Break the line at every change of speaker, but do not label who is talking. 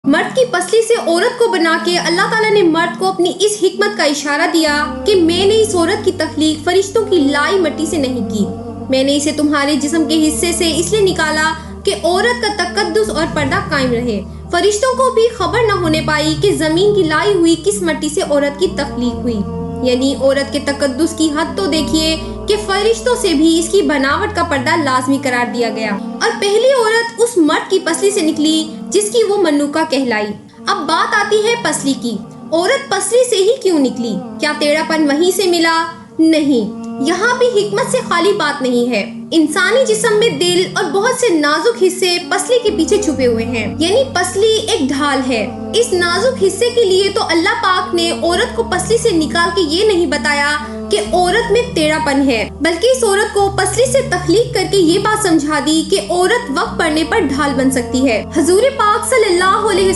مرد کی پسلی سے عورت کو بنا کے اللہ تعالیٰ نے مرد کو اپنی اس حکمت کا اشارہ دیا کہ میں نے اس عورت کی تخلیق فرشتوں کی لائی مٹی سے نہیں کی، میں نے اسے تمہارے جسم کے حصے سے اس لیے نکالا کہ عورت کا تقدس اور پردہ قائم رہے۔ فرشتوں کو بھی خبر نہ ہونے پائی کہ زمین کی لائی ہوئی کس مٹی سے عورت کی تخلیق ہوئی، یعنی عورت کے تقدس کی حد تو دیکھیے کہ فرشتوں سے بھی اس کی بناوٹ کا پردہ لازمی قرار دیا گیا، اور پہلی عورت اس مرد کی پسلی سے نکلی جس کی وہ منوکا کہلائی۔ اب بات آتی ہے پسلی کی۔ عورت پسلی سے ہی کیوں نکلی؟ کیا ٹیڑھا پن وہیں سے ملا؟ نہیں، یہاں بھی حکمت سے خالی بات نہیں ہے۔ انسانی جسم میں دل اور بہت سے نازک حصے پسلی کے پیچھے چھپے ہوئے ہیں، یعنی پسلی ایک ڈھال ہے۔ اس نازک حصے کے لیے تو اللہ پاک نے عورت کو پسلی سے نکال کے یہ نہیں بتایا کہ عورت میں ٹیڑھا پن ہے، بلکہ اس عورت کو پسلی سے تخلیق کر کے یہ بات سمجھا دی کہ عورت وقت پڑنے پر ڈھال بن سکتی ہے۔ حضور پاک صلی اللہ علیہ